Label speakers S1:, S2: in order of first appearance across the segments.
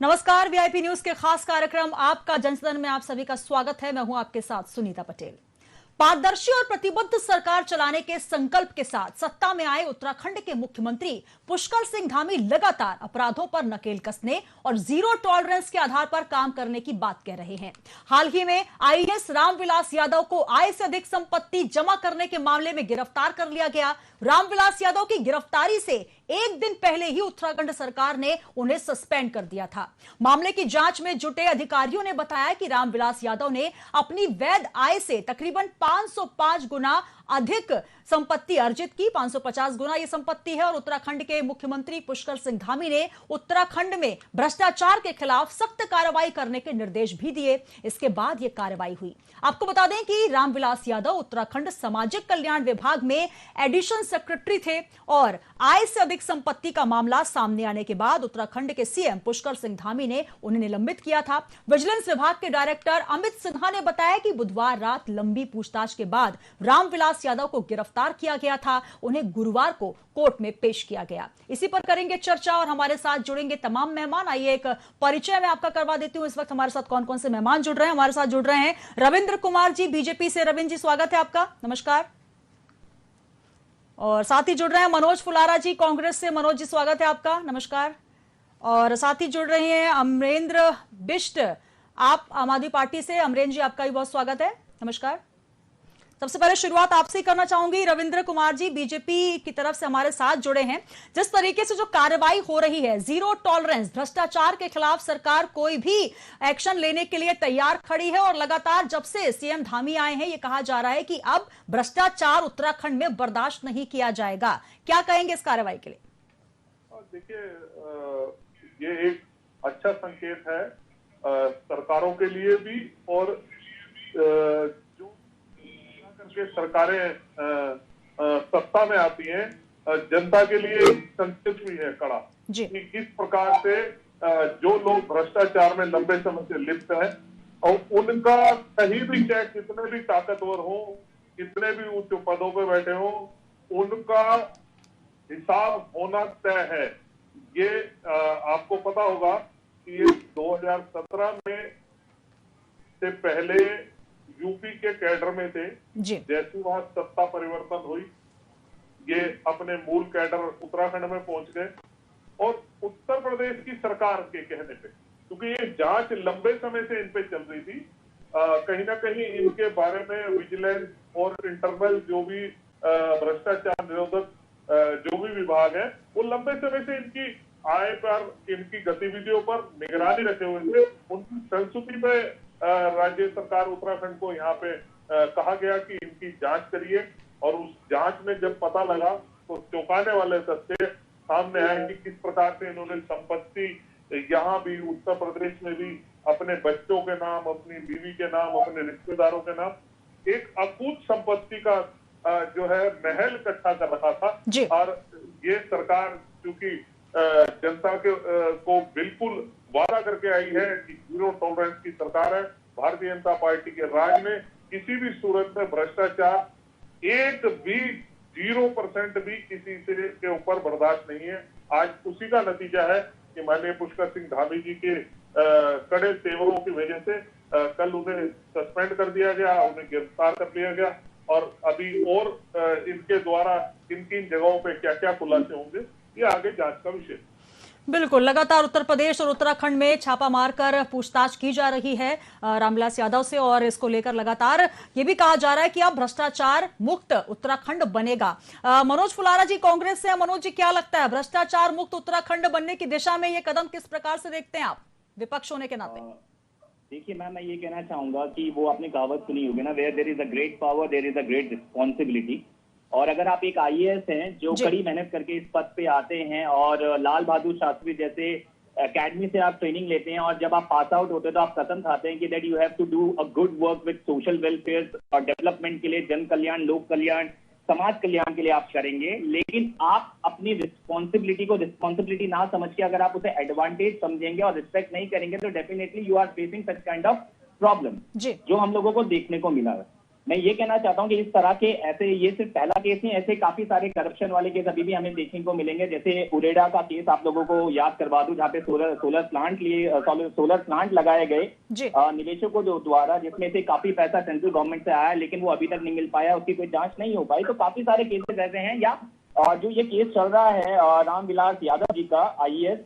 S1: नमस्कार, VIP news के खास कार्यक्रम आपका जनसदन में आप सभी का स्वागत है। मैं हूं आपके साथ सुनीता पटेल। पारदर्शी और प्रतिबद्ध सरकार चलाने के संकल्प के साथ सत्ता में आए उत्तराखंड के मुख्यमंत्री पुष्कर सिंह धामी लगातार अपराधों पर नकेल कसने और जीरो टॉलरेंस के आधार पर काम करने की बात कह रहे हैं। हाल ही में आईएएस रामविलास यादव को आय से अधिक संपत्ति जमा करने के मामले में गिरफ्तार कर लिया गया। रामविलास यादव की गिरफ्तारी से एक दिन पहले ही उत्तराखंड सरकार ने उन्हें सस्पेंड कर दिया था। मामले की जांच में जुटे अधिकारियों ने बताया कि रामविलास यादव ने अपनी वैध आय से तकरीबन 505 गुना अधिक संपत्ति अर्जित की। 550 गुना यह संपत्ति है और उत्तराखंड के मुख्यमंत्री पुष्कर सिंह धामी ने उत्तराखंड में भ्रष्टाचार के खिलाफ सख्त कार्रवाई करने के निर्देश भी दिए। इसके बाद यह कार्रवाई हुई। आपको बता दें कि रामविलास यादव उत्तराखंड सामाजिक कल्याण विभाग में एडिशन सेक्रेटरी थे और आय से अधिक संपत्ति का मामला सामने आने के बाद उत्तराखंड के सीएम पुष्कर सिंह धामी ने उन्हें निलंबित किया था। विजिलेंस विभाग के डायरेक्टर अमित सिन्हा ने बताया कि बुधवार रात लंबी पूछताछ के बाद रामविलास यादव को गिरफ्तार किया गया था। उन्हें गुरुवार को कोर्ट में पेश किया गया। इसी पर करेंगे चर्चा और हमारे साथ जुड़ेंगे तमाम मेहमान। आइए एक परिचय मैं आपका करवा देती हूं। इस वक्त हमारे साथ कौन कौन से मेहमान जुड़ रहे हैं। हमारे साथ जुड़ रहे हैं रविंद्र कुमार जी बीजेपी से। रविंद्र जी, स्वागत है आपका। नमस्कार। और साथ ही जुड़ रहे हैं मनोज फुलारा जी कांग्रेस से। मनोज जी, स्वागत है आपका। नमस्कार। और साथ ही जुड़ रहे हैं अमरेंद्र बिष्ट, आप आम आदमी पार्टी से। अमरेंद्र जी, आपका भी बहुत स्वागत है। नमस्कार। सबसे पहले शुरुआत आपसे करना चाहूंगी। रविंद्र कुमार जी बीजेपी की तरफ से हमारे साथ जुड़े हैं। जिस तरीके से जो कार्रवाई हो रही है, जीरो टॉलरेंस, भ्रष्टाचार के खिलाफ सरकार कोई भी एक्शन लेने के लिए तैयार खड़ी है और लगातार जब से सीएम धामी आए हैं, यह कहा जा रहा है कि अब भ्रष्टाचार उत्तराखंड में बर्दाश्त नहीं किया जाएगा। क्या कहेंगे इस कार्रवाई के लिए?
S2: देखिए, ये एक अच्छा संकेत है सरकारों के लिए भी और के सरकारें सत्ता में आती हैं, जनता के लिए संकेत भी है कड़ा कि किस प्रकार से जो लोग भ्रष्टाचार में लंबे समय से लिप्त हैं और उनका कहीं भी चाहे कितने भी ताकतवर हो, कितने भी उच्च पदों पर बैठे हो, उनका हिसाब होना तय है। ये आपको पता होगा कि ये 2017 में से पहले यूपी के कैडर में थे। जैसे वहां सत्ता परिवर्तन हुई, ये अपने मूल कैडर उत्तराखंड में पहुंच गए और उत्तर प्रदेश की सरकार के कहने पे, क्योंकि ये जांच लंबे समय से इन पे चल रही थी, कहीं ना कहीं इनके बारे में विजिलेंस और इंटरनल जो भी भ्रष्टाचार निरोधक जो भी विभाग है, वो लंबे समय से इनकी आय पर, इनकी गतिविधियों पर निगरानी रखे हुए थे। उनकी संस्तुति पे राज्य सरकार उत्तराखंड को यहाँ पे कहा गया कि इनकी जांच करिए और उस जांच में जब पता लगा तो चौंकाने वाले तथ्य सामने आए कि किस प्रकार से इन्होंने संपत्ति यहाँ भी उत्तर प्रदेश में भी अपने बच्चों के नाम, अपनी बीवी के नाम, अपने रिश्तेदारों के नाम एक अकूत संपत्ति का जो है महल इकट्ठा कर रखा था। और ये सरकार चूंकि जनता के को बिल्कुल वादा करके आई है कि जीरो टॉलरेंस की सरकार है, भारतीय जनता पार्टी के राज में किसी भी सूरत में भ्रष्टाचार एक भी 0% भी किसी से के ऊपर बर्दाश्त नहीं है। आज उसी का नतीजा है कि माननीय पुष्कर सिंह धामी जी के कड़े तेवरों की वजह से कल उन्हें सस्पेंड कर दिया गया, उन्हें गिरफ्तार कर लिया गया और अभी और इनके द्वारा किन किन जगहों पे क्या क्या खुलासे होंगे, ये आगे जांच का विषय।
S1: बिल्कुल, लगातार उत्तर प्रदेश और उत्तराखंड में छापा मारकर पूछताछ की जा रही है रामविलास यादव से और इसको लेकर लगातार ये भी कहा जा रहा है कि अब भ्रष्टाचार मुक्त उत्तराखंड बनेगा। मनोज फुलारा जी कांग्रेस से। मनोज जी, क्या लगता है भ्रष्टाचार मुक्त उत्तराखंड बनने की दिशा में ये कदम किस प्रकार से देखते हैं आप विपक्ष होने के नाते?
S3: देखिए मैम, मैं ये कहना चाहूंगा कि वो आपने कहावत सुनी होगी ना, where there is a great power there is a great responsibility. और अगर आप एक आईएएस हैं जो कड़ी मेहनत करके इस पद पे आते हैं और लाल बहादुर शास्त्री जैसे एकेडमी से आप ट्रेनिंग लेते हैं और जब आप पास आउट होते हैं तो आप कसम खाते हैं कि that you have to do a good work with social welfare और डेवलपमेंट के लिए, जन कल्याण, लोक कल्याण, समाज कल्याण के लिए आप करेंगे। लेकिन आप अपनी रिस्पॉन्सिबिलिटी को रिस्पॉन्सिबिलिटी ना समझ के अगर आप उसे एडवांटेज समझेंगे और रिस्पेक्ट नहीं करेंगे तो definitely you are facing such kind of problem जो हम लोगों को देखने को मिला है। मैं ये कहना चाहता हूँ कि इस तरह के ऐसे, ये सिर्फ पहला केस नहीं, ऐसे काफी सारे करप्शन वाले केस अभी भी हमें देखने को मिलेंगे। जैसे उरेडा का केस आप लोगों को याद करवा दूं, जहाँ पे सोलर प्लांट लगाए गए निवेशकों द्वारा, जिसमें से काफी पैसा सेंट्रल गवर्नमेंट से आया, लेकिन वो अभी तक नहीं मिल पाया, उसकी कोई जांच नहीं हो पाई। तो काफी सारे केसेस ऐसे हैं। या जो ये केस चल रहा है रामविलास यादव जी का, IAS,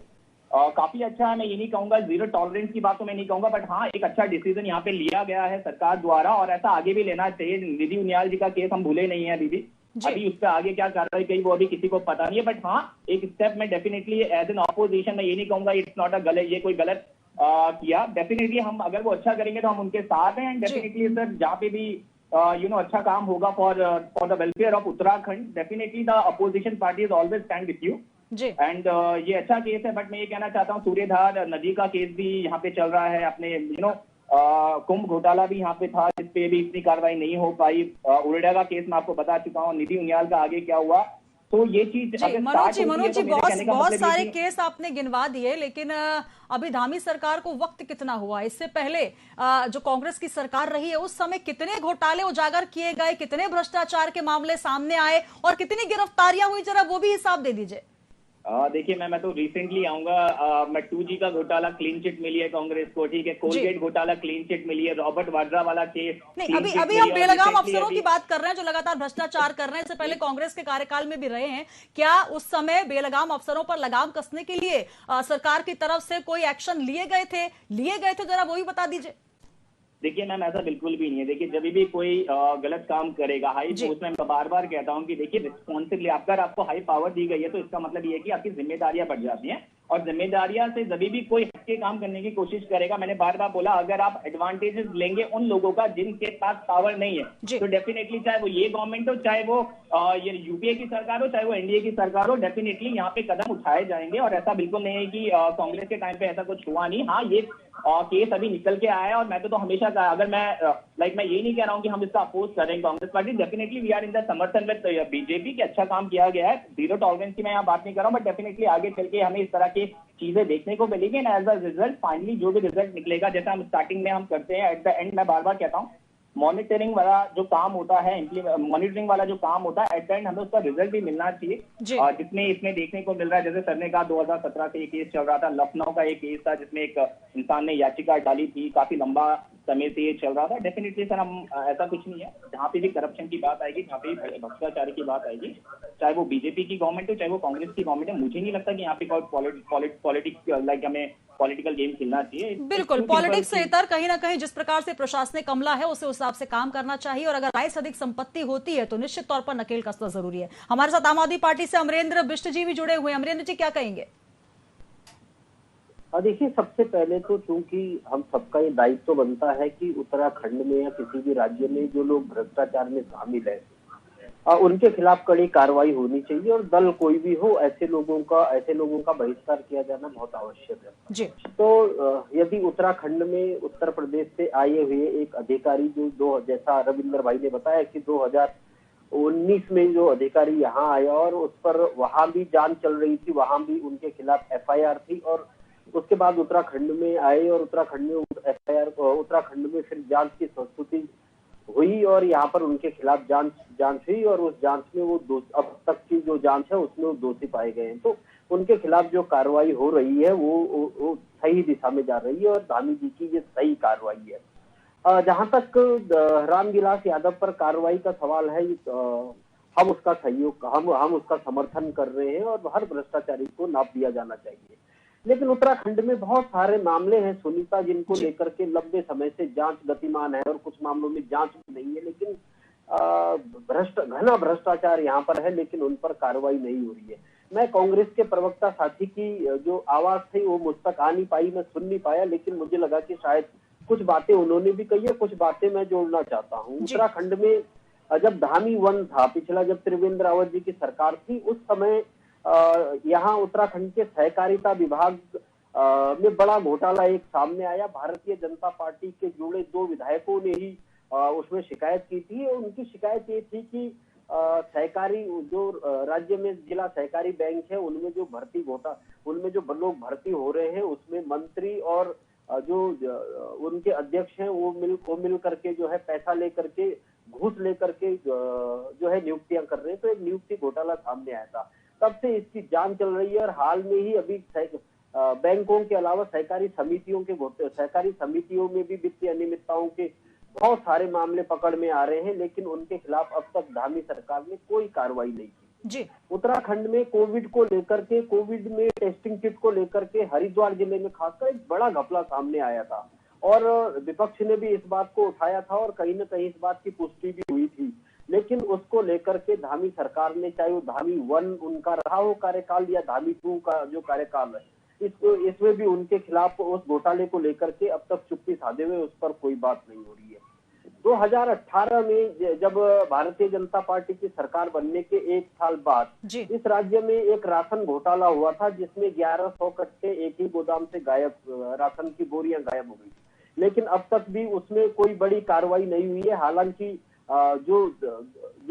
S3: काफी अच्छा है। मैं ये नहीं कहूंगा जीरो टॉलरेंस की बात तो मैं नहीं कहूंगा, बट हाँ एक अच्छा डिसीजन यहाँ पे लिया गया है सरकार द्वारा, और ऐसा आगे भी लेना चाहिए। निधि उनियाल जी का केस हम भूले नहीं है अभी भी, अभी उस पर आगे क्या कार्रवाई कही वो अभी किसी को पता नहीं है। बट हाँ एक स्टेप में डेफिनेटली एज एन ऑपोजिशन मैं ये नहीं कहूंगा इट्स नॉट अ गलत, ये कोई गलत किया। डेफिनेटली हम अगर वो अच्छा करेंगे तो हम उनके साथ हैं। डेफिनेटली सर जहाँ पे भी अच्छा काम होगा for the welfare of Uttarakhand, definitely the opposition party is always stand with you. And ये अच्छा केस है। बट मैं ये कहना चाहता हूँ सूर्यधार नदी का केस भी यहाँ पे चल रहा है, अपने कुंभ घोटाला भी यहाँ पे था, जिसपे भी इतनी कार्रवाई नहीं हो पाई। उरेडा का केस मैं आपको बता चुका हूँ, निधि उनियाल का आगे क्या हुआ। तो ये चीज
S1: मनोज जी बहुत सारे केस आपने गिनवा दिए, लेकिन अभी धामी सरकार को वक्त कितना हुआ? इससे पहले जो कांग्रेस की सरकार रही है उस समय कितने घोटाले उजागर किए गए, कितने भ्रष्टाचार के मामले सामने आए और कितनी गिरफ्तारियां हुई, जरा वो भी हिसाब दे दीजिए।
S3: देखिए मैं तो रिसेंटली आऊंगा। मैं 2G का घोटाला क्लीन चिट मिली है कांग्रेस को, ठीक है। कोलगेट घोटाला क्लीन चिट मिली है, रॉबर्ट वाड्रा वाला केस
S1: नहीं। अभी हम बेलगाम अफसरों की बात कर रहे हैं जो लगातार भ्रष्टाचार कर रहे हैं, इससे पहले कांग्रेस के कार्यकाल में भी रहे हैं। क्या उस समय बेलगाम अफसरों पर लगाम कसने के लिए सरकार की तरफ से कोई एक्शन लिए गए थे? जरा वो भी बता दीजिए।
S3: देखिए मैम ऐसा बिल्कुल भी नहीं है। देखिए जब भी कोई गलत काम करेगा हाई पोस्ट में, मैं बार बार कहता हूं कि देखिए रिस्पॉन्सिबली अगर आपको हाई पावर दी गई है तो इसका मतलब ये है कि आपकी जिम्मेदारियां बढ़ जाती हैं, और जिम्मेदारियां से जब भी कोई हटके काम करने की कोशिश करेगा, मैंने बार बार बोला, अगर आप एडवांटेजेस लेंगे उन लोगों का जिनके पास पावर नहीं है, तो डेफिनेटली चाहे वो ये गवर्नमेंट हो, चाहे वो ये यूपीए की सरकार हो, चाहे वो एनडीए की सरकार हो, डेफिनेटली यहाँ पे कदम उठाए जाएंगे। और ऐसा बिल्कुल नहीं है कि कांग्रेस के टाइम पे ऐसा कुछ हुआ नहीं। हाँ ये केस अभी निकल के आया है, और मैं तो हमेशा कहा, अगर मैं ये नहीं कह रहा हूँ कि हम इसका अपोज करें Congress party, definitely we are in the समर्थन विद बीजेपी कि अच्छा काम किया गया है। जीरो टॉलरेंस की मैं यहाँ बात नहीं कर रहा हूँ, बट डेफिनेटली आगे चल के हमें इस तरह की चीजें देखने को मिलेगी। And as a result finally जो भी रिजल्ट निकलेगा, जैसा हम स्टार्टिंग में हम करते हैं, एट द एंड मैं बार बार कहता हूँ मॉनिटरिंग वाला जो काम होता है, मॉनिटरिंग वाला जो काम होता है, एट द एंड हमें उसका रिजल्ट भी मिलना चाहिए। जिसमें इसमें देखने को मिल रहा है, जैसे सर ने कहा 2017 से एक केस चल रहा था, लखनऊ का एक केस था जिसमें एक इंसान ने याचिका डाली थी, काफी लंबा समय से ये चल रहा था। डेफिनेटली सर हम ऐसा कुछ नहीं है, जहाँ पे भी करप्शन की बात आएगी, जहाँ पे भी भ्रष्टाचार की बात आएगी, चाहे वो बीजेपी की गवर्नमेंट हो, चाहे वो कांग्रेस की गवर्नमेंट है, मुझे नहीं लगता कि यहाँ पे पॉलिटिक्स लाइक हमें पॉलिटिकल गेम खेलना चाहिए।
S1: बिल्कुल पॉलिटिक्स से इतर कहीं ना कहीं जिस प्रकार से प्रशासनिक अमला है उसे उस हिसाब से काम करना चाहिए, और अगर आय से अधिक संपत्ति होती है तो निश्चित तौर पर नकेल कसना जरूरी है। हमारे साथ आम आदमी पार्टी से अमरेंद्र बिष्ट जी भी जुड़े हुए हैं। अमरेंद्र जी क्या कहेंगे?
S4: देखिए सबसे पहले तो चूंकि हम सबका ये दायित्व तो बनता है कि उत्तराखंड में या किसी भी राज्य में जो लोग भ्रष्टाचार में शामिल है उनके खिलाफ कड़ी कार्रवाई होनी चाहिए, और दल कोई भी हो ऐसे लोगों का बहिष्कार किया जाना बहुत आवश्यक है जी। तो यदि उत्तराखंड में उत्तर प्रदेश से आए हुए एक अधिकारी जो जैसा रविंद्र भाई ने बताया कि 2019 में जो अधिकारी यहाँ आया और उस पर वहां भी जांच चल रही थी, वहां भी उनके खिलाफ FIR थी, और उसके बाद उत्तराखंड में आए और उत्तराखंड में फिर जांच की संस्तुति हुई और यहाँ पर उनके खिलाफ जांच हुई, और उस जांच में वो अब तक की जो जांच है उसमें वो दोषी पाए गए हैं। तो उनके खिलाफ जो कार्रवाई हो रही है वो सही दिशा में जा रही है, और धामी जी की ये सही कार्रवाई है। जहां तक रामविलास यादव पर कार्रवाई का सवाल है, हम उसका सहयोग हम उसका समर्थन कर रहे हैं, और हर भ्रष्टाचारी को नाप दिया जाना चाहिए। लेकिन उत्तराखंड में बहुत सारे मामले हैं सुनीता, जिनको लेकर के लंबे समय से जांच गतिमान है, और कुछ मामलों में जांच भी नहीं है, लेकिन घना भ्रष्टाचार यहाँ पर है, लेकिन उन पर कार्रवाई नहीं हो रही है। मैं कांग्रेस के प्रवक्ता साथी की जो आवाज थी वो मुझ तक आ नहीं पाई, मैं सुन नहीं पाया, लेकिन मुझे लगा कि शायद कुछ बातें उन्होंने भी कही है, कुछ बातें मैं जोड़ना चाहता हूँ। उत्तराखंड में जब धामी 1 था पिछला, जब त्रिवेंद्र रावत जी की सरकार थी, उस समय यहाँ उत्तराखंड के सहकारिता विभाग में बड़ा घोटाला एक सामने आया। भारतीय जनता पार्टी के जुड़े 2 विधायकों ने ही उसमें शिकायत की थी। उनकी शिकायत ये थी कि सहकारी जो राज्य में जिला सहकारी बैंक है उनमें जो लोग भर्ती हो रहे हैं उसमें मंत्री और जो उनके अध्यक्ष हैं वो मिल करके जो है पैसा लेकर के घूस लेकर के जो है नियुक्तियां कर रहे हैं। तो एक नियुक्ति घोटाला सामने आया था, तब से इसकी जांच चल रही है। और हाल में ही अभी बैंकों के अलावा सहकारी समितियों में भी वित्तीय अनियमितताओं के बहुत सारे मामले पकड़ में आ रहे हैं, लेकिन उनके खिलाफ अब तक धामी सरकार ने कोई कार्रवाई नहीं की
S1: जी।
S4: उत्तराखंड में कोविड को लेकर के, कोविड में टेस्टिंग किट को लेकर के हरिद्वार जिले में खासकर एक बड़ा घपला सामने आया था और विपक्ष ने भी इस बात को उठाया था और कहीं न कहीं इस बात की पुष्टि भी हुई थी। लेकिन उसको लेकर के धामी सरकार ने, चाहे वो धामी 1 उनका रहा हो कार्यकाल या धामी 2 का जो कार्यकाल है, इसमें भी उनके खिलाफ उस घोटाले को लेकर के अब तक चुप्पी साधे हुए उस पर कोई बात नहीं हो रही है। 2018 में जब भारतीय जनता पार्टी की सरकार बनने के 1 साल बाद इस राज्य में एक राशन घोटाला हुआ था, जिसमें 1100 कट्टे एक ही गोदाम से गायब, राशन की बोरियां गायब हो गई। लेकिन अब तक भी उसमें कोई बड़ी कार्रवाई नहीं हुई है। हालांकि जो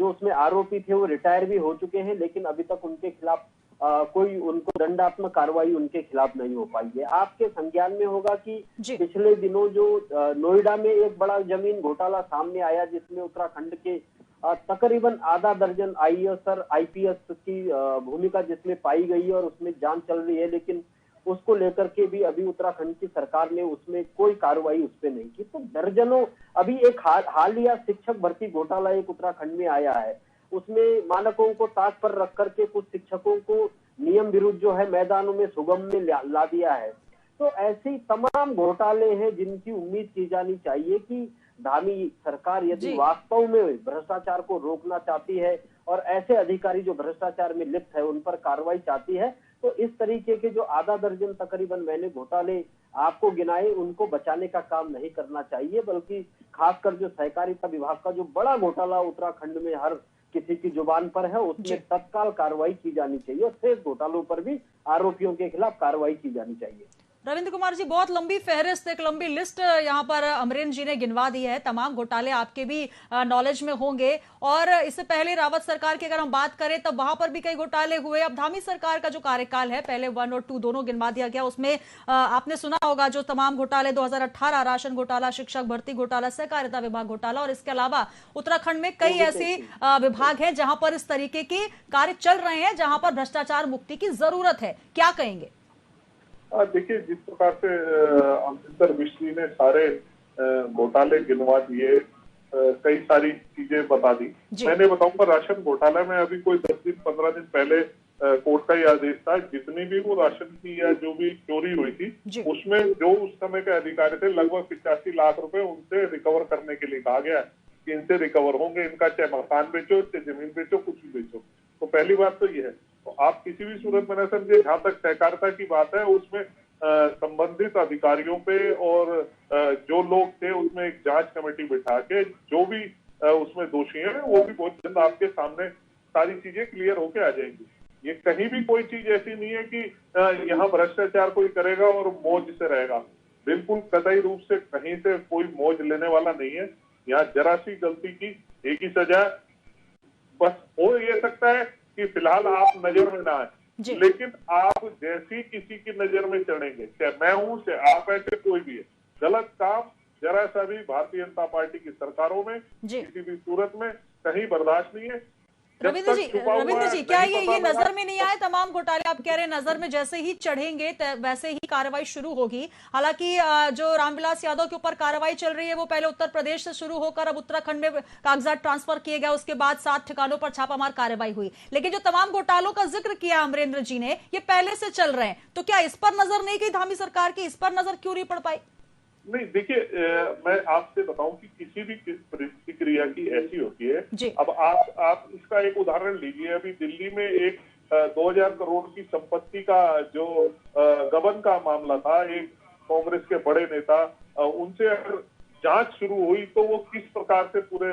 S4: उसमें आरोपी थे वो रिटायर भी हो चुके हैं, लेकिन अभी तक उनके खिलाफ कोई उनको दंडात्मक कार्रवाई उनके खिलाफ नहीं हो पाई है। आपके संज्ञान में होगा कि पिछले दिनों जो नोएडा में एक बड़ा जमीन घोटाला सामने आया, जिसमें उत्तराखंड के तकरीबन आधा दर्जन आईएएस और आईपीएस की भूमिका जिसमें पाई गई है और उसमें जांच चल रही है, लेकिन उसको लेकर के भी अभी उत्तराखंड की सरकार ने उसमें कोई कार्रवाई उस पर नहीं की। तो दर्जनों, अभी एक हालिया शिक्षक भर्ती घोटाला एक उत्तराखंड में आया है, उसमें मानकों को ताक पर रख करके कुछ शिक्षकों को नियम विरुद्ध जो है मैदानों में सुगम में ला दिया है। तो ऐसे तमाम घोटाले हैं जिनकी उम्मीद की जानी चाहिए कि धामी सरकार यदि वास्तव में भ्रष्टाचार को रोकना चाहती है और ऐसे अधिकारी जो भ्रष्टाचार में लिप्त है उन पर कार्रवाई चाहती है, तो इस तरीके के जो आधा दर्जन तकरीबन मैंने घोटाले आपको गिनाए, उनको बचाने का काम नहीं करना चाहिए, बल्कि खासकर जो सहकारिता विभाग का जो बड़ा घोटाला उत्तराखंड में हर किसी की जुबान पर है, उसमें तत्काल कार्रवाई की जानी चाहिए और शेष घोटालों पर भी आरोपियों के खिलाफ कार्रवाई की जानी चाहिए।
S1: रविंद्र कुमार जी, बहुत लंबी फहरिस्त, एक लंबी लिस्ट यहाँ पर अमरेंद्र जी ने गिनवा दी है। तमाम घोटाले आपके भी नॉलेज में होंगे और इससे पहले रावत सरकार की अगर हम बात करें तब वहां पर भी कई घोटाले हुए। अब धामी सरकार का जो कार्यकाल है, पहले 1 और 2 दोनों गिनवा दिया गया, उसमें आपने सुना होगा जो तमाम घोटाले 2018 राशन घोटाला, शिक्षक भर्ती घोटाला, सहकारिता विभाग घोटाला और इसके अलावा उत्तराखंड में कई ऐसे विभाग हैं जहां पर इस तरीके के कार्य चल रहे हैं, जहां पर भ्रष्टाचार मुक्ति की जरूरत है। क्या कहेंगे?
S2: देखिए, जिस प्रकार से अमरिंदर मिश्री ने सारे घोटाले गिनवा दिए, कई सारी चीजें बता दी। मैंने बताऊंगा राशन घोटाला में अभी कोई 10 दिन 15 दिन पहले कोर्ट का ही आदेश था, जितनी भी वो राशन की या जो भी चोरी हुई थी उसमें जो उस समय के अधिकारी थे लगभग 85 लाख रुपए उनसे रिकवर करने के लिए कहा गया कि इनसे रिकवर होंगे, इनका चाहे मकान बेचो, चाहे जमीन बेचो, कुछ भी बेचो। तो पहली बात तो ये है। तो आप किसी भी सूरत में न समझे, जहां तक सहकारिता की बात है उसमें संबंधित अधिकारियों पे और जो लोग थे उसमें एक जांच कमेटी बिठा के जो भी उसमें दोषी हैं वो भी बहुत जल्द आपके सामने सारी चीजें क्लियर होके आ जाएंगी। ये कहीं भी कोई चीज ऐसी नहीं है कि यहाँ भ्रष्टाचार कोई करेगा और मौज से रहेगा। बिल्कुल कतई रूप से कहीं से कोई मौज लेने वाला नहीं है। यहाँ जरा सी गलती की एक ही सजा, बस हो ये सकता है कि फिलहाल आप नजर में ना आए, लेकिन आप जैसी किसी की नजर में चढ़ेंगे, चाहे मैं हूं चाहे आप है चाहे कोई भी है, गलत काम जरा सा भी भारतीय जनता पार्टी की सरकारों में किसी भी सूरत में कहीं बर्दाश्त नहीं है।
S1: रविंद्र जी, क्या ये नजर में नहीं आए तमाम घोटाले? आप कह रहे हैं नजर में जैसे ही चढ़ेंगे वैसे ही कार्रवाई शुरू होगी। हालांकि जो रामविलास यादव के ऊपर कार्रवाई चल रही है वो पहले उत्तर प्रदेश से शुरू होकर अब उत्तराखंड में कागजात ट्रांसफर किए गए, उसके बाद 7 ठिकानों पर छापामार कार्रवाई हुई। लेकिन जो तमाम घोटालों का जिक्र किया अमरेंद्र जी ने, ये पहले से चल रहे हैं, तो क्या इस पर नजर नहीं गई धामी सरकार की? इस पर नजर क्यों नहीं पड़ पाई?
S2: नहीं, देखिए, मैं आपसे बताऊं कि किसी भी प्रतिक्रिया की ऐसी होती है। अब आप इसका एक उदाहरण लीजिए। अभी दिल्ली में एक 2000 करोड़ की संपत्ति का जो गबन का मामला था, एक कांग्रेस के बड़े नेता, उनसे अगर जांच शुरू हुई तो वो किस प्रकार से पूरे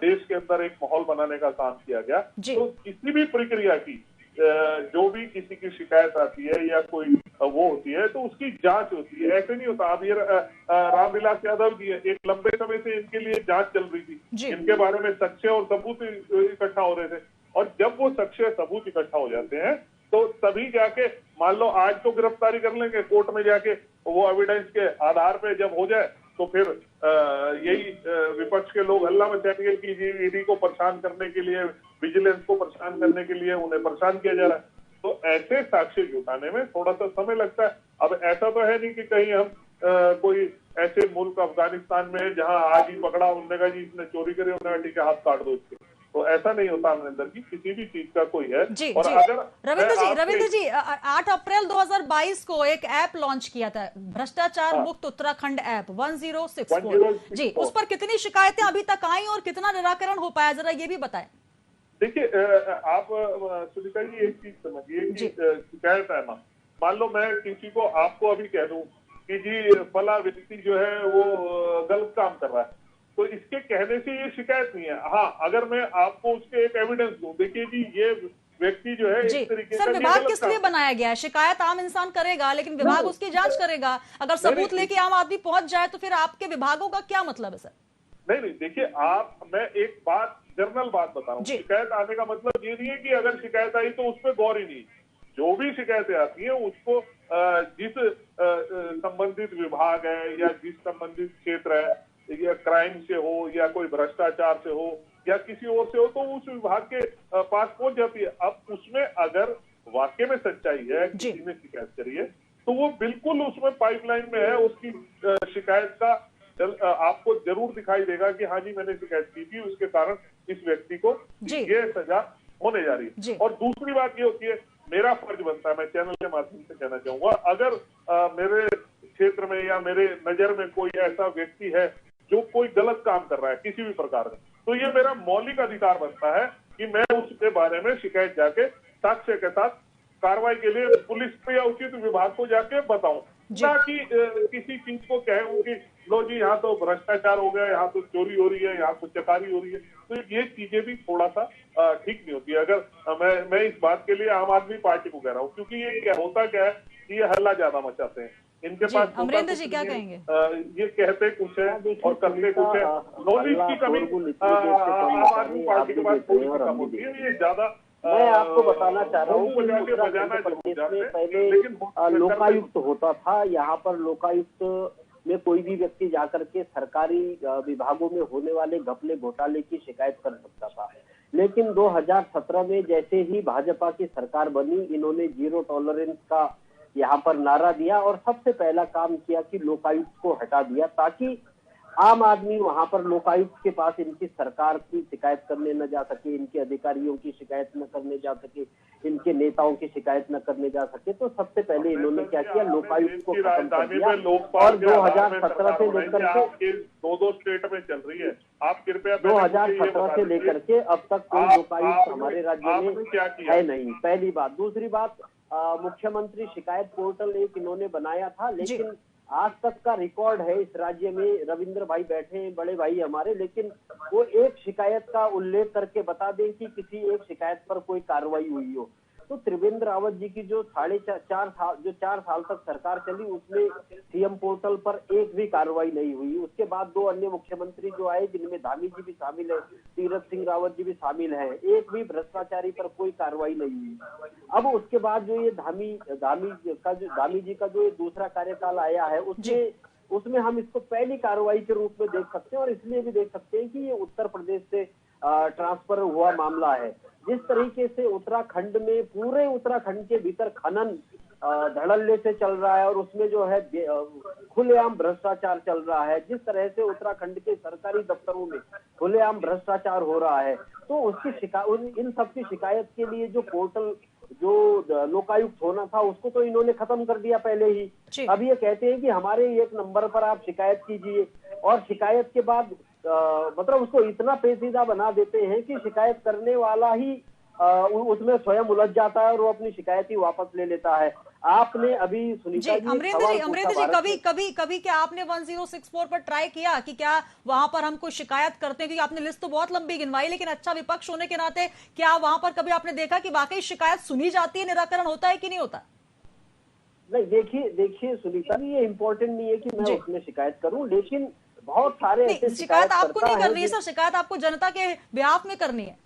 S2: देश के अंदर एक माहौल बनाने का काम किया गया। तो किसी भी प्रक्रिया की जो भी किसी की शिकायत आती है या कोई वो होती है तो उसकी जांच होती है। ऐसे नहीं होता। अब ये रामविलास यादव जी है, एक लंबे समय से इनके लिए जांच चल रही थी, इनके बारे में साक्ष्य और सबूत इकट्ठा हो रहे थे, और जब वो साक्ष्य सबूत इकट्ठा हो जाते हैं तो तभी जाके, मान लो आज तो गिरफ्तारी कर लेंगे, कोर्ट में जाके वो एविडेंस के आधार पे जब हो जाए तो फिर यही विपक्ष के लोग हल्ला मचाएंगे कि ईडी को परेशान करने के लिए, विजिलेंस को परेशान करने के लिए उन्हें परेशान किया जा रहा है। तो ऐसे साक्ष्य जुटाने में थोड़ा सा समय लगता है। अब ऐसा तो है नहीं कि कहीं हम कोई ऐसे मुल्क अफगानिस्तान में जहां आज ही पकड़ा, उन्होंने कहा जी इसने चोरी करी, उन्होंने ठीक है हाथ काट दो इसके। तो ऐसा नहीं होता अमरिंदर की, किसी भी चीज का कोई है।
S1: जी,
S2: और
S1: जी।
S2: अगर
S1: रविंद्र जी 8 अप्रैल 2022 को एक ऐप लॉन्च किया था, भ्रष्टाचार मुक्त उत्तराखंड ऐप 1064। जी, उस पर कितनी शिकायतें अभी तक आई और कितना निराकरण हो पाया, जरा ये भी बताएं।
S2: देखिए, आप सुनीता जी एक चीज समझिए कि शिकायत है ना, मान लो मैं किसी को, आपको अभी कह दूं कि जी फला व्यक्ति जो है वो गलत काम कर रहा है, तो इसके कहने से ये शिकायत नहीं है। हाँ, अगर मैं आपको उसके एक एविडेंस दूं, देखिए जी ये व्यक्ति जो है इस तरीके
S1: सर, विभाग किस लिए बनाया गया है? शिकायत आम इंसान करेगा, लेकिन विभाग उसकी जांच करेगा। अगर सबूत लेके आम आदमी पहुंच जाए तो फिर आपके विभागों का क्या मतलब है सर?
S2: नहीं, देखिए मैं एक बात, जनरल बात बता रहा हूँ। शिकायत आने का मतलब ये नहीं है कि अगर शिकायत आई तो उस पर गौर ही नहीं। जो भी शिकायतें आती हैं उसको जिस संबंधित विभाग है या जिस संबंधित क्षेत्र है, या क्राइम से हो या कोई भ्रष्टाचार से हो या किसी और से हो, तो उस विभाग के पास पहुंच जाती है। अब उसमें अगर वाकई में सच्चाई है, किसी ने शिकायत करी है, तो वो बिल्कुल उसमें पाइपलाइन में है, उसकी शिकायत का आपको जरूर दिखाई देगा कि हाँ जी मैंने शिकायत की थी, उसके कारण इस व्यक्ति को ये सजा होने जा रही है। और दूसरी बात ये होती है, मेरा फर्ज बनता है, मैं चैनल के माध्यम से कहना चाहूंगा, अगर मेरे क्षेत्र में या मेरे नजर में कोई ऐसा व्यक्ति है जो कोई गलत काम कर रहा है किसी भी प्रकार का, तो ये मेरा मौलिक अधिकार बनता है कि मैं उसके बारे में शिकायत जाके साक्ष्य के साथ कार्रवाई के लिए पुलिस को या उचित विभाग को जाके बताऊं, ना कि किसी चीज को कहूं कि लो जी यहाँ तो भ्रष्टाचार हो गया, यहाँ तो चोरी हो रही है, यहाँ तो चकारी हो रही है। तो ये चीजें भी थोड़ा सा ठीक नहीं होती है। अगर मैं इस बात के लिए आम आदमी पार्टी को कह रहा हूँ, क्योंकि ये क्या होता क्या है कि ये हल्ला ज्यादा मचाते हैं, इनके पास
S1: अमरिंदर जी क्या कहेंगे?
S2: ये कहते कुछ है और करते कुछ है। नॉलेज की कमी आम आदमी पार्टी के पास थोड़ी सी कम होती है। ये ज्यादा
S4: मैं आपको बताना चाह रहा हूँ कि उत्तराखंड प्रदेश में पहले लोकायुक्त होता था। यहाँ पर लोकायुक्त में कोई भी व्यक्ति जाकर के सरकारी विभागों में होने वाले घपले घोटाले की शिकायत कर सकता था। लेकिन 2017 में जैसे ही भाजपा की सरकार बनी, इन्होंने जीरो टॉलरेंस का यहाँ पर नारा दिया और सबसे पहला काम किया कि लोकायुक्त को हटा दिया, ताकि आम आदमी वहां पर लोकायुक्त के पास इनकी सरकार की शिकायत करने न जा सके, इनके अधिकारियों की शिकायत न करने जा सके, इनके नेताओं की शिकायत न करने जा सके। तो सबसे पहले इन्होंने क्या किया, लोकायुक्त को खत्म कर दिया। और 2017 से लेकर के
S2: दो स्टेट में चल रही है, आप कृपया
S4: 2017 से लेकर के अब तक कोई लोकायुक्त हमारे राज्य में है नहीं, पहली बात। दूसरी बात, मुख्यमंत्री शिकायत पोर्टल एक इन्होंने बनाया था, लेकिन आज तक का रिकॉर्ड है इस राज्य में, रविंद्र भाई बैठे हैं, बड़े भाई हमारे, लेकिन वो एक शिकायत का उल्लेख करके बता दें कि किसी एक शिकायत पर कोई कार्रवाई हुई हो। तो त्रिवेंद्र रावत जी की जो 4 साल तक सरकार चली, उसमें सीएम पोर्टल पर एक भी कार्रवाई नहीं हुई। उसके बाद 2 अन्य मुख्यमंत्री जो आए, जिनमें धामी जी भी शामिल है, तीरथ सिंह रावत जी भी शामिल हैं, एक भी भ्रष्टाचारी पर कोई कार्रवाई नहीं हुई। अब उसके बाद जो ये धामी जी का जो दूसरा कार्यकाल आया है, उसमें हम इसको पहली कार्रवाई के रूप में देख सकते हैं। और इसलिए भी देख सकते हैं कि ये उत्तर प्रदेश से ट्रांसफर हुआ मामला है। जिस तरीके से उत्तराखंड में, पूरे उत्तराखंड के भीतर खनन धड़ल्ले से चल रहा है और उसमें जो है खुलेआम भ्रष्टाचार चल रहा है, जिस तरह से उत्तराखंड के सरकारी दफ्तरों में खुलेआम भ्रष्टाचार हो रहा है, तो उसकी इन सब की शिकायत के लिए जो पोर्टल, जो लोकायुक्त होना था, उसको तो इन्होंने खत्म कर दिया पहले ही। अब ये कहते हैं कि हमारे एक नंबर पर आप शिकायत कीजिए, और शिकायत के बाद मतलब उसको इतना पेचीदा बना देते हैं कि शिकायत करने वाला ही उसमें स्वयं उलझ जाता है और वो अपनी शिकायत ही वापस ले लेता है। आपने अभी सुनीता जी,
S1: अमरिंदर जी कभी क्या आपने 1064 पर ट्राई किया कि क्या वहां पर हम कोई शिकायत करते हैं? क्योंकि आपने लिस्ट तो बहुत लंबी गिनवाई, लेकिन अच्छा विपक्ष होने के नाते क्या वहां पर कभी आपने देखा कि वाकई शिकायत सुनी जाती है, निराकरण होता है कि नहीं होता?
S4: नहीं, देखिए सुनीता जी, ये इम्पोर्टेंट नहीं है कि मैं उसमें शिकायत करूं, लेकिन बहुत सारे ऐसे
S1: शिकायत आपको नहीं करनी है सर, शिकायत आपको जनता के बिहाफ में करनी है।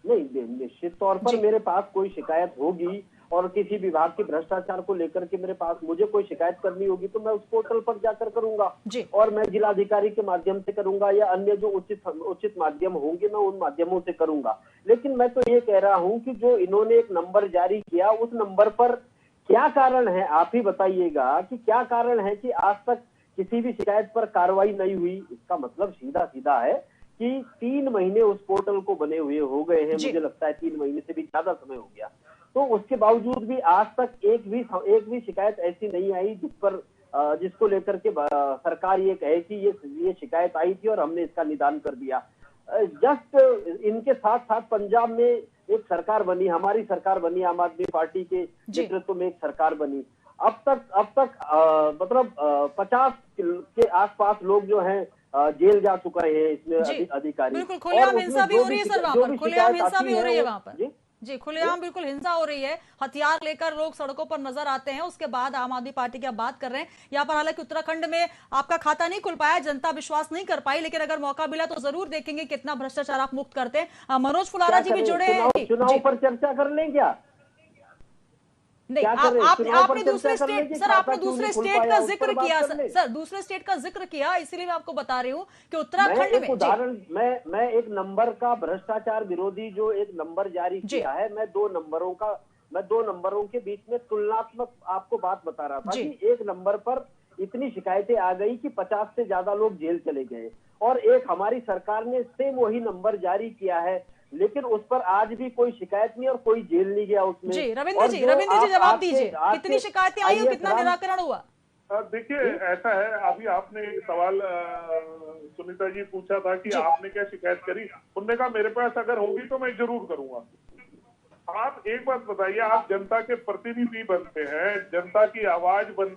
S4: नहीं, निश्चित तौर पर मेरे पास कोई शिकायत होगी और किसी विभाग के भ्रष्टाचार को लेकर के मेरे पास मुझे कोई शिकायत करनी होगी तो मैं उस पोर्टल पर जाकर करूंगा और मैं जिलाधिकारी के माध्यम से करूंगा या अन्य जो उचित माध्यम होंगे मैं उन माध्यमों से करूंगा। लेकिन मैं तो ये कह रहा हूं कि जो इन्होंने एक नंबर जारी किया उस नंबर पर क्या कारण है, आप ही बताइएगा कि क्या कारण है कि आज तक किसी भी शिकायत पर कार्रवाई नहीं हुई। इसका मतलब सीधा सीधा है कि 3 महीने उस पोर्टल को बने हुए हो गए हैं, मुझे लगता है 3 महीने से भी ज्यादा समय हो गया, तो उसके बावजूद भी आज तक एक भी शिकायत ऐसी नहीं आई जिसको लेकर के सरकार ये कहे कि ये शिकायत आई थी और हमने इसका निदान कर दिया। जस्ट इनके साथ साथ पंजाब में एक सरकार बनी, हमारी सरकार बनी, आम आदमी पार्टी के नेतृत्व में एक सरकार बनी। अब तक मतलब 50 के आसपास लोग जो हैं जेल जा चुके हैं इसमें अधिकारी।
S1: बिल्कुल खुलेआम हिंसा भी हो रही है सर वहां पर, खुलेआम हिंसा भी हो रही है वहां पर जी, खुलेआम बिल्कुल हिंसा हो रही है, हथियार लेकर लोग सड़कों पर नजर आते हैं। उसके बाद आम आदमी पार्टी की आप बात कर रहे हैं, यहाँ पर हालांकि उत्तराखंड में आपका खाता नहीं खुल पाया, जनता विश्वास नहीं कर पाई, लेकिन अगर मौका मिला तो जरूर देखेंगे कितना भ्रष्टाचार आप मुक्त करते हैं। मनोज फुलारा जी भी जुड़े हैं,
S4: चुनाव पर चर्चा कर लें क्या?
S1: नहीं, आपने दूसरे स्टेट सर, आपने दूसरे स्टेट का जिक्र किया सर, दूसरे स्टेट का जिक्र किया, इसीलिए मैं आपको बता रही हूँ कि उत्तराखंड में
S4: उदाहरण मैं एक नंबर का भ्रष्टाचार विरोधी जो एक नंबर जारी किया है, मैं दो नंबरों के बीच में तुलनात्मक आपको बात बता रहा था कि एक नंबर पर इतनी शिकायतें आ गई कि 50 से ज्यादा लोग जेल चले गए, और एक हमारी सरकार ने सेम वही नंबर जारी किया है लेकिन उस पर आज भी कोई शिकायत नहीं और कोई जेल नहीं गया उसमें।
S1: जी रविंद्र जी जवाब दीजिए, कितनी शिकायतें आई और कितना निराकरण हुआ?
S2: देखिए ऐसा है, अभी आपने एक सवाल सुनीता जी पूछा था कि आपने क्या शिकायत करी, उन्होंने कहा मेरे पास अगर होगी तो मैं जरूर करूंगा। आप एक बात बताइए, आप जनता के प्रतिनिधि बनते हैं, जनता की आवाज बन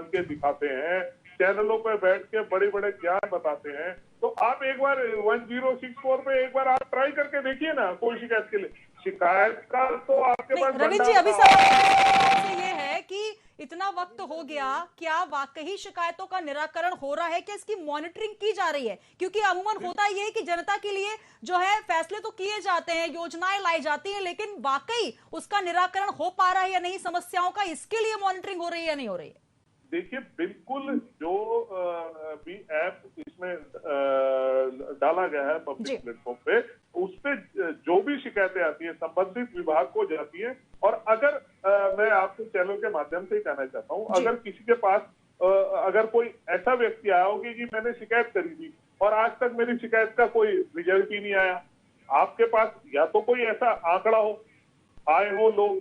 S2: के दिखाते हैं, चैनलों पे बैठ के बड़े बड़े ज्ञान बताते हैं, तो आप एक बार 1064 पे एक बार आप ट्राई करके देखिए ना, कोई शिकायत के लिए शिकायत का तो आपके पास।
S1: रविंद्र जी अभी सवाल ये है कि इतना वक्त हो गया, क्या वाकई शिकायतों का निराकरण हो रहा है, क्या इसकी मॉनिटरिंग की जा रही है? क्योंकि अमूमन होता ये है कि जनता के लिए जो है फैसले तो किए जाते हैं, योजनाएं लाई जाती हैं, लेकिन वाकई उसका निराकरण हो पा रहा है या नहीं समस्याओं का, इसके लिए मॉनिटरिंग हो रही है या नहीं हो रही है?
S2: देखिए बिल्कुल जो भी ऐप इसमें डाला गया है पब्लिक प्लेटफॉर्म पे, उस पे जो भी शिकायतें आती है संबंधित विभाग को जाती है। और अगर मैं आपके चैनल के माध्यम से ही कहना चाहता हूँ, अगर किसी के पास अगर कोई ऐसा व्यक्ति आया होगा कि मैंने शिकायत करी थी और आज तक मेरी शिकायत का कोई रिजल्ट ही नहीं आया, आपके पास या तो कोई ऐसा आंकड़ा हो, आए हो लोग,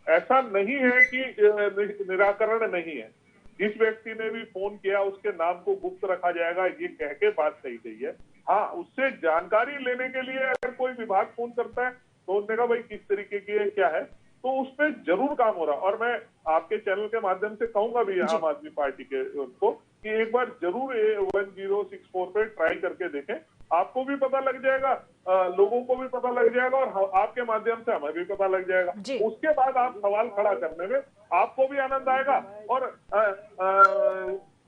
S2: ऐसा नहीं है कि निराकरण नहीं है। जिस व्यक्ति ने भी फोन किया उसके नाम को गुप्त रखा जाएगा, ये कह के बात कही गई है। हाँ, उससे जानकारी लेने के लिए अगर कोई विभाग फोन करता है तो उन्होंने कहा भाई किस तरीके की है, क्या है, तो उस पर जरूर काम हो रहा। और मैं आपके चैनल के माध्यम से कहूंगा भी आम आदमी पार्टी के उनको कि एक बार जरूर 1064 पे ट्राई करके देखें, आपको भी पता लग जाएगा, लोगों को भी पता लग जाएगा और आपके माध्यम से हमें भी पता लग जाएगा। उसके बाद आप सवाल खड़ा करने में आपको भी आनंद आएगा और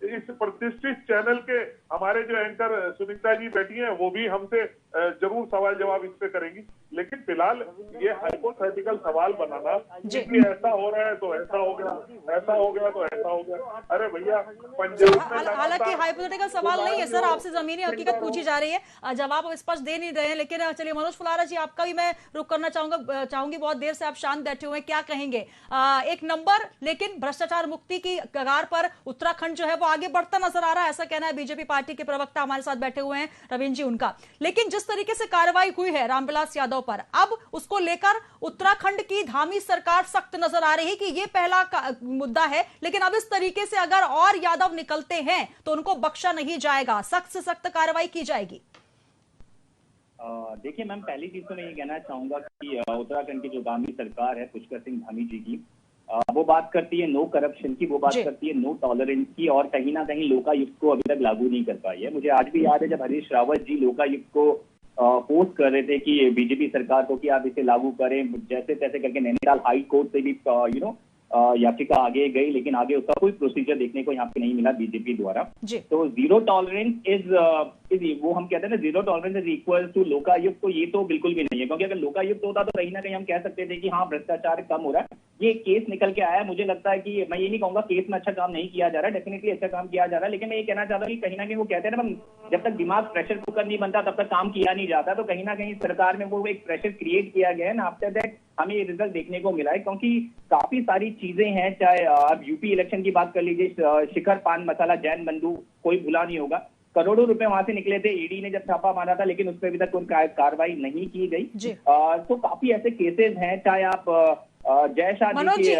S2: इस प्रतिष्ठित चैनल के हमारे जो एंकर सुनीता जी बैठी हैं वो भी हमसे जरूर सवाल जवाब इस पे करेंगी। लेकिन फिलहाल ये हाइपोथेटिकल सवाल बनाना कि ऐसा हो रहा है तो ऐसा हो गया, ऐसा हो गया तो ऐसा हो गया, अरे भैया पंजाब में
S1: हालांकि हाइपोथेटिकल सवाल नहीं है सर, आपसे जमीनी हकीकत पूछी जा रही है, जवाब स्पष्ट दे नहीं रहे हैं। लेकिन चलिए मनोज फुलारा जी आपका भी मैं रुक करना चाहूंगी, बहुत देर से आप शांत बैठे हुए हैं, क्या कहेंगे? एक नंबर लेकिन भ्रष्टाचार मुक्ति की कगार पर उत्तराखंड जो है वो आगे बढ़ता नजर आ रहा है, ऐसा कहना है बीजेपी पार्टी के प्रवक्ता हमारे साथ बैठे हुए हैं रविंद्र जी उनका। लेकिन जिस तरीके से कार्रवाई हुई है रामविलास यादव पर, अब उसको लेकर उत्तराखंड की धामी सरकार सख्त नजर आ रही है कि ये पहला मुद्दा है, लेकिन अब इस तरीके से अगर और यादव निकलते हैं तो उनको बख्शा नहीं जाएगा, सख्त से सख्त कार्रवाई की जाएगी।
S3: देखिए मैम, पहली चीज तो मैं ये कहना चाहूंगा कि उत्तराखंड की जो धामी सरकार है पुष्कर सिंह धामी जी की, वो बात करती है नो करप्शन की, वो बात करती है नो टॉलरेंस की, और कहीं ना कहीं लोकायुक्त को अभी तक लागू नहीं कर पाई है। मुझे आज भी याद है जब हरीश रावत जी लोकायुक्त को पोस्ट कर रहे थे कि बीजेपी सरकार को कि आप इसे लागू करें, जैसे तैसे करके नैनीताल हाई कोर्ट से भी याचिका आगे गई, लेकिन आगे उसका कोई प्रोसीजर देखने को यहाँ पे नहीं मिला बीजेपी द्वारा। तो जीरो टॉलरेंस इज वो हम कहते हैं ना, zero tolerance is equal to Lokayukta, तो ये तो बिल्कुल भी नहीं है, क्योंकि अगर लोकायुक्त होता तो कहीं ना कहीं हम कह सकते थे कि हाँ भ्रष्टाचार कम हो रहा है। ये केस निकल के आया, मुझे लगता है कि मैं ये नहीं कहूंगा केस में अच्छा काम नहीं किया जा रहा है, डेफिनेटली अच्छा काम किया जा रहा है, लेकिन मैं ये कहना चाहता हूँ कि कहीं ना कहीं वो कहते हैं ना, जब तक दिमाग प्रेशर कुकर नहीं बनता तब तक काम किया नहीं जाता। तो कहीं ना कहीं सरकार में वो एक प्रेशर क्रिएट किया गया है ना, आफ्टर दैट हमें ये रिजल्ट देखने को मिला है, क्योंकि काफी सारी चीजें हैं। चाहे आप यूपी इलेक्शन की बात कर लीजिए, शिखर पान मसाला जैन बंधु कोई भूला नहीं होगा, करोड़ों रुपए वहां से निकले थे, ईडी ने जब छापा मारा था, लेकिन उस पर अभी तक कोई कार्रवाई नहीं की गई। तो काफी ऐसे केसेस हैं, चाहे आप जय शाह
S1: मनोज जी,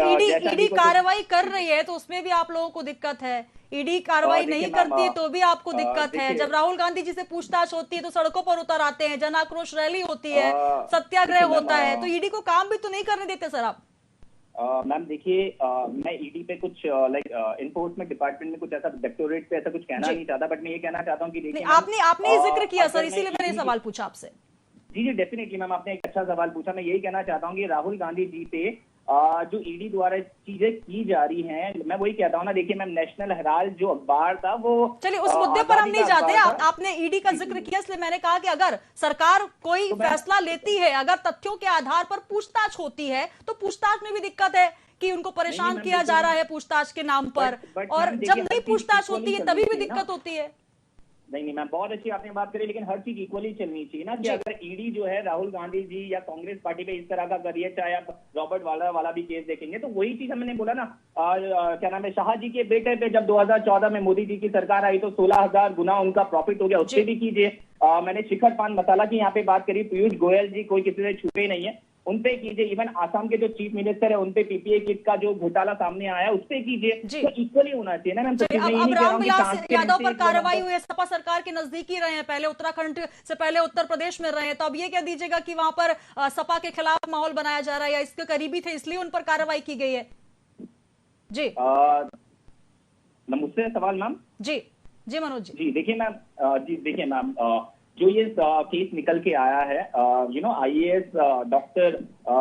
S1: ईडी कार्रवाई कर रही है तो उसमें भी आप लोगों को दिक्कत है, ईडी कार्रवाई नहीं करती है तो भी आपको दिक्कत है। जब राहुल गांधी जी से पूछताछ होती है तो सड़कों पर उतर आते हैं, जन आक्रोश रैली होती है, सत्याग्रह होता है, तो ईडी को काम भी तो नहीं करने देते सर आप।
S3: मैम देखिए, मैं ईडी पे कुछ इन्फोर्समेंट डिपार्टमेंट में कुछ ऐसा डायरेक्टोरेट पे ऐसा कुछ कहना नहीं चाहता, बट मैं ये कहना चाहता हूँ कि देखिए
S1: आपने जिक्र किया सर, इसीलिए मैंने सवाल पूछा आपसे।
S3: जी डेफिनेटली मैम, आपने एक अच्छा सवाल पूछा। मैं यही कहना चाहता हूँ कि राहुल गांधी जी पे जो ईडी द्वारा चीजें की जा रही हैं, मैं वही कहता हूँ ना, देखिए मैम नेशनल हेराल्ड जो अखबार था वो,
S1: चलिए उस मुद्दे पर हम नहीं जाते। आपने ईडी का जिक्र किया इसलिए मैंने कहा कि अगर सरकार कोई फैसला लेती है, अगर तथ्यों के आधार पर पूछताछ होती है तो पूछताछ में भी दिक्कत है कि उनको परेशान किया जा रहा है पूछताछ के नाम पर, और जब नहीं पूछताछ होती है तभी भी दिक्कत होती है।
S3: नहीं मैम, बहुत अच्छी आपने बात करी, लेकिन हर चीज इक्वली चलनी चाहिए ना, कि अगर ईडी जो है राहुल गांधी जी या कांग्रेस पार्टी पे इस तरह का करिए, चाहे आप रॉबर्ट वाला भी केस देखेंगे, तो वही चीज हमने बोला ना, क्या नाम है, शाह जी के बेटे पे जब 2014 में मोदी जी की सरकार आई तो 16,000 गुना उनका प्रॉफिट हो गया, उससे भी कीजिए। मैंने शिखर पान मसाला की यहाँ पे बात करी, पीयूष गोयल जी कोई किसी से छुपे नहीं है, उनपे कीजिए। इवन आसाम के जो चीफ मिनिस्टर है उनपे पीपीए किट का जो घोटाला सामने आया उस पे कीजिए, तो इक्वली होना चाहिए ना मैम।
S1: अब रामविलास यादव पर कार्रवाई हुई है, सपा सरकार के नजदीक ही रहे हैं, पहले उत्तराखंड से पहले उत्तर प्रदेश में रहे हैं, तो अब ये कह दीजिएगा कि वहां पर सपा के खिलाफ माहौल बनाया जा रहा है या इसके करीबी थे इसलिए उन पर कार्रवाई की गई है? जी
S3: मुझसे सवाल मैम।
S1: जी मनोज
S3: जी देखिए मैम, जो ये केस निकल के आया है, आईएएस डॉक्टर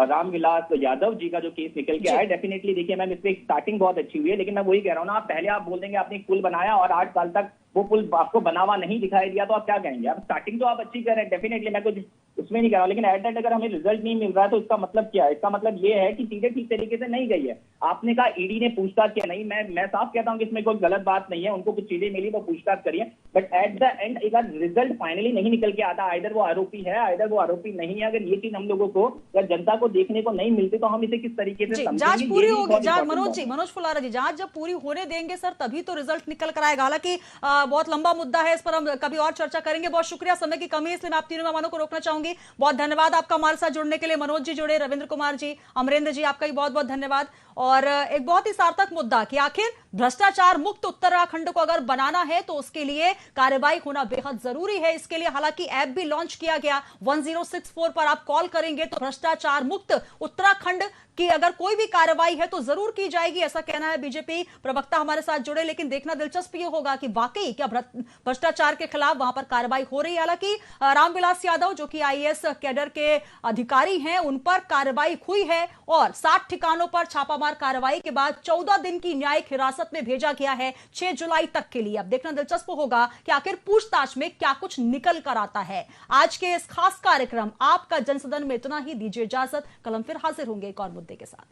S3: रामविलास यादव जी का जो केस निकल के आया है, डेफिनेटली देखिए मैम इसमें स्टार्टिंग बहुत अच्छी हुई है, लेकिन मैं वही कह रहा हूँ ना, पहले आप बोल देंगे आपने एक पुल बनाया और 8 साल तक वो पुल आपको बनावा नहीं दिखाई दिया तो आप क्या कहेंगे? आप स्टार्टिंग तो आप अच्छी कर रहे हैं, डेफिनेटली मैं कुछ उसमें नहीं कह रहा हूँ, लेकिन एट दैट अगर हमें रिजल्ट नहीं मिल रहा है तो इसका मतलब क्या है? इसका मतलब ये है कि चीजें ठीक तरीके से नहीं गई है। आपने कहा ईडी ने पूछताछ किया, नहीं, मैं साफ कहता हूँ कि इसमें कोई गलत बात नहीं है, उनको कुछ चीजें मिली वो पूछताछ करिए, बट एट द एंड एक बार रिजल्ट फाइनली नहीं निकल के आता, आइदर वो आरोपी है आइदर वो आरोपी नहीं है। अगर ये चीज हम लोगों को या जनता को देखने को नहीं मिलती तो हम इसे किस तरीके से
S1: जांच पूरी होगी? मनोज फुलारा जी, जांच जब पूरी होने देंगे सर तभी तो रिजल्ट निकल कर आएगा। हालांकि बहुत लंबा मुद्दा है, इस पर हम कभी और चर्चा करेंगे। बहुत शुक्रिया, समय की कमी है इसलिए मैं आप तीनों मेहमानों को रोकना चाहूंगी। बहुत धन्यवाद आपका हमारे साथ जुड़ने के लिए। मनोज जी जुड़े, रविंद्र कुमार जी, अमरेंद्र जी, आपका भी बहुत बहुत धन्यवाद। और एक बहुत ही सार्थक मुद्दा कि आखिर भ्रष्टाचार मुक्त उत्तराखंड को अगर बनाना है तो उसके लिए कार्रवाई होना बेहद जरूरी है। इसके लिए हालांकि ऐप भी लॉन्च किया गया, 1064 पर आप कॉल करेंगे तो भ्रष्टाचार मुक्त उत्तराखंड कि अगर कोई भी कार्रवाई है तो जरूर की जाएगी, ऐसा कहना है बीजेपी प्रवक्ता हमारे साथ जुड़े। लेकिन देखना दिलचस्प ये होगा कि वाकई क्या भ्रष्टाचार के खिलाफ वहां पर कार्रवाई हो रही है। हालांकि रामविलास यादव जो कि आईएएस कैडर के अधिकारी हैं उन पर कार्रवाई हुई है और 60 ठिकानों पर छापामार कार्रवाई के बाद 14 दिन की न्यायिक हिरासत में भेजा गया है 6 जुलाई तक के लिए। अब देखना दिलचस्प होगा कि आखिर पूछताछ में क्या कुछ निकल कर आता है। आज के इस खास कार्यक्रम आपका जनसदन में इतना ही। दीजिए इजाजत, कल हम फिर हाजिर होंगे एक और मुद्दे के साथ।